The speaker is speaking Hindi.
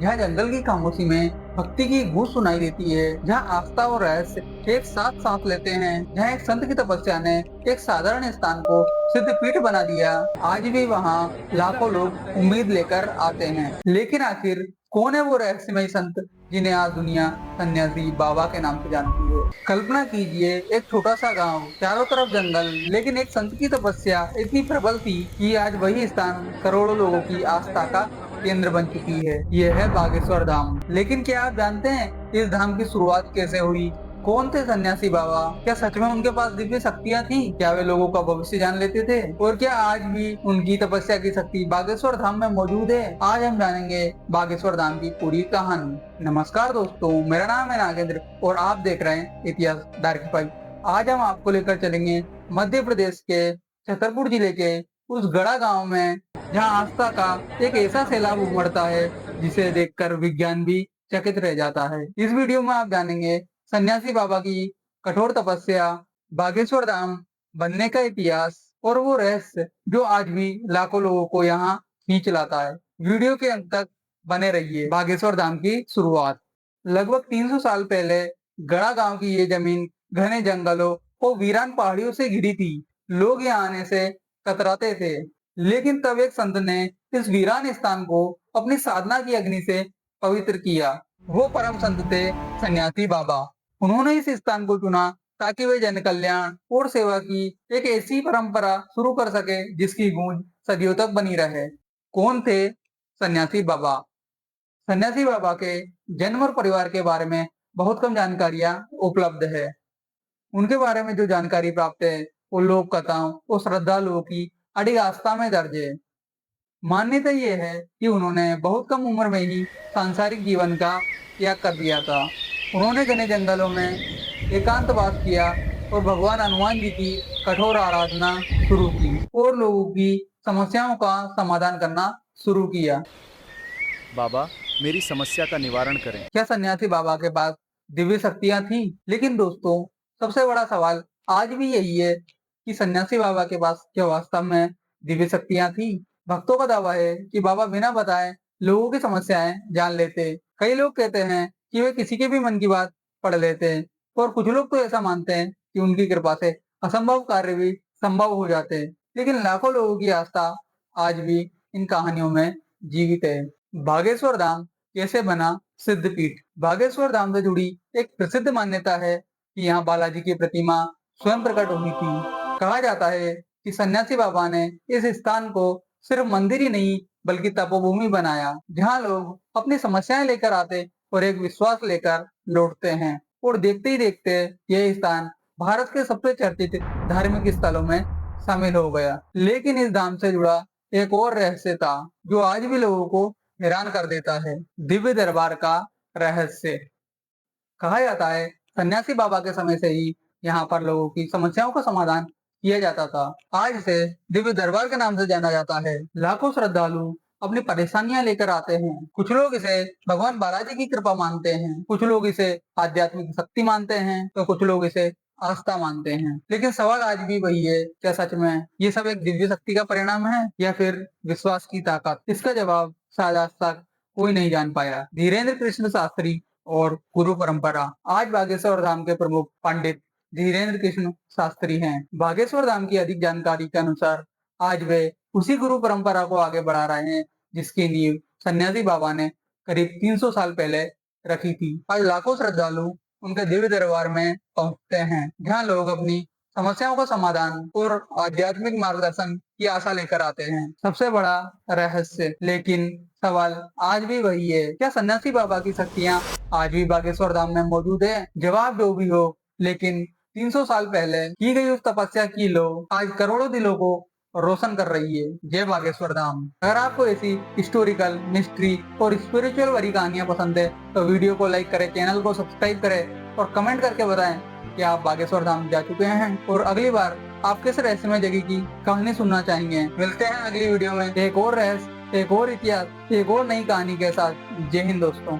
जहाँ जंगल की खामोशी में भक्ति की गूंज सुनाई देती है, जहाँ आस्था और रहस्य एक साथ सांस लेते हैं, जहाँ एक संत की तपस्या ने एक साधारण स्थान को सिद्ध पीठ बना दिया। आज भी वहाँ लाखों लोग उम्मीद लेकर आते हैं, लेकिन आखिर कौन है वो रहस्यमय संत जिन्हें आज दुनिया सन्यासी बाबा के नाम से जानती है। कल्पना कीजिए, एक छोटा सा गांव, चारों तरफ जंगल, लेकिन एक संत की तपस्या इतनी प्रबल थी कि आज वही स्थान करोड़ों लोगों की आस्था का केंद्र बन चुकी है। यह है बागेश्वर धाम। लेकिन क्या आप जानते हैं इस धाम की शुरुआत कैसे हुई? कौन थे सन्यासी बाबा? क्या सच में उनके पास दिव्य शक्तियां थी? क्या वे लोगों का भविष्य जान लेते थे? और क्या आज भी उनकी तपस्या की शक्ति बागेश्वर धाम में मौजूद है? आज हम जानेंगे बागेश्वर धाम की पूरी कहानी। नमस्कार दोस्तों, मेरा नाम है नागेंद्र और आप देख रहे हैं इतिहास डार्क 5। आज हम आपको लेकर चलेंगे मध्य प्रदेश के छतरपुर जिले के उस गढ़ा गांव में, जहां आस्था का एक ऐसा सैलाब उमड़ता है जिसे देखकर विज्ञान भी चकित रह जाता है। इस वीडियो में आप जानेंगे सन्यासी बाबा की कठोर तपस्या, बागेश्वर धाम बनने का इतिहास और वो रहस्य जो आज भी लाखों लोगों को यहाँ खींच लाता है। वीडियो के अंत तक बने रहिए। बागेश्वर धाम की शुरुआत लगभग 300 साल पहले गढ़ा गांव की ये जमीन घने जंगलों और वीरान पहाड़ियों से घिरी थी। लोग यहाँ आने से कतराते थे, लेकिन तब एक संत ने इस वीरान स्थान को अपनी साधना की अग्नि से पवित्र किया। वो परम संत थे सन्यासी बाबा। उन्होंने इस स्थान को चुना ताकि वे जन कल्याण और सेवा की एक ऐसी परंपरा शुरू कर सके जिसकी गूंज सदियों तक बनी रहे। कौन थे सन्यासी बाबा? सन्यासी बाबा के जन्म और परिवार के बारे में बहुत कम जानकारियां उपलब्ध है। उनके बारे में जो जानकारी प्राप्त है वो लोक कथाओं और श्रद्धालुओं की अड़ी आस्था में दर्ज है। मान्यता ये है कि उन्होंने बहुत कम उम्र में ही सांसारिक जीवन का त्याग कर दिया था। उन्होंने घने जंगलों में एकांतवास किया और भगवान हनुमान जी की कठोर आराधना शुरू की और लोगों की समस्याओं का समाधान करना शुरू किया। बाबा, मेरी समस्या का निवारण करें। क्या सन्यासी बाबा के पास दिव्य शक्तियां थी? लेकिन दोस्तों, सबसे बड़ा सवाल आज भी यही है कि सन्यासी बाबा के पास क्या वास्तव में दिव्य शक्तियां थी? भक्तों का दावा है कि बाबा बिना बताए लोगों की समस्याएं जान लेते। कई लोग कहते हैं कि वे किसी के भी मन की बात पढ़ लेते हैं, और कुछ लोग तो ऐसा मानते हैं कि उनकी कृपा से असंभव कार्य भी संभव हो जाते हैं। लेकिन लाखों लोगों की आस्था आज भी इन कहानियों में जीवित है। बागेश्वर धाम कैसे बना सिद्धपीठ? बागेश्वर धाम से जुड़ी एक प्रसिद्ध मान्यता है कि यहाँ बालाजी की प्रतिमा स्वयं प्रकट हुई थी। कहा जाता है कि सन्यासी बाबा ने इस स्थान को सिर्फ मंदिर ही नहीं बल्कि तपोभूमि बनाया, जहाँ लोग अपनी समस्याएं लेकर आते और एक विश्वास लेकर लौटते हैं। और देखते ही देखते यह स्थान भारत के सबसे चर्चित धार्मिक स्थलों में शामिल हो गया। लेकिन इस धाम से जुड़ा एक और रहस्य था जो आज भी लोगों को हैरान कर देता है। दिव्य दरबार का रहस्य। कहा जाता है सन्यासी बाबा के समय से ही यहाँ पर लोगों की समस्याओं का समाधान किया जाता था। आज इसे दिव्य दरबार के नाम से जाना जाता है। लाखों श्रद्धालु अपनी परेशानियां लेकर आते हैं। कुछ लोग इसे भगवान बालाजी की कृपा मानते हैं, कुछ लोग इसे आध्यात्मिक शक्ति मानते हैं, तो कुछ लोग इसे आस्था मानते हैं। लेकिन सवाल आज भी वही है, क्या सच में ये सब एक दिव्य शक्ति का परिणाम है या फिर विश्वास की ताकत? इसका जवाब शायद आज तक कोई नहीं जान पाया। धीरेन्द्र कृष्ण शास्त्री और गुरु परंपरा। आज बागेश्वर धाम के प्रमुख पंडित धीरेन्द्र कृष्ण शास्त्री हैं। बागेश्वर धाम की अधिक जानकारी के अनुसार आज वे उसी गुरु परंपरा को आगे बढ़ा रहे हैं जिसकी नींव सन्यासी बाबा ने करीब 300 साल पहले रखी थी। आज लाखों श्रद्धालु उनके दिव्य दरबार में पहुंचते हैं, जहां लोग अपनी समस्याओं का समाधान और आध्यात्मिक मार्गदर्शन की आशा लेकर आते हैं। सबसे बड़ा रहस्य। लेकिन सवाल आज भी वही है, क्या सन्यासी बाबा की शक्तियां आज भी बागेश्वर धाम में मौजूद है? जवाब जो भी हो, लेकिन 300 साल पहले की गई उस तपस्या की लो आज करोड़ों दिलों को रोशन कर रही है। जय बागेश्वर धाम। अगर आपको ऐसी हिस्टोरिकल, मिस्ट्री और स्पिरिचुअल वाली कहानियां पसंद है तो वीडियो को लाइक करें, चैनल को सब्सक्राइब करें और कमेंट करके बताएं कि आप बागेश्वर धाम जा चुके हैं और अगली बार आप किस रहस्यमय जगह की कहानी सुनना चाहेंगे। मिलते हैं अगली वीडियो में एक और रहस्य, एक और इतिहास, एक और नई कहानी के साथ। जय हिंद दोस्तों।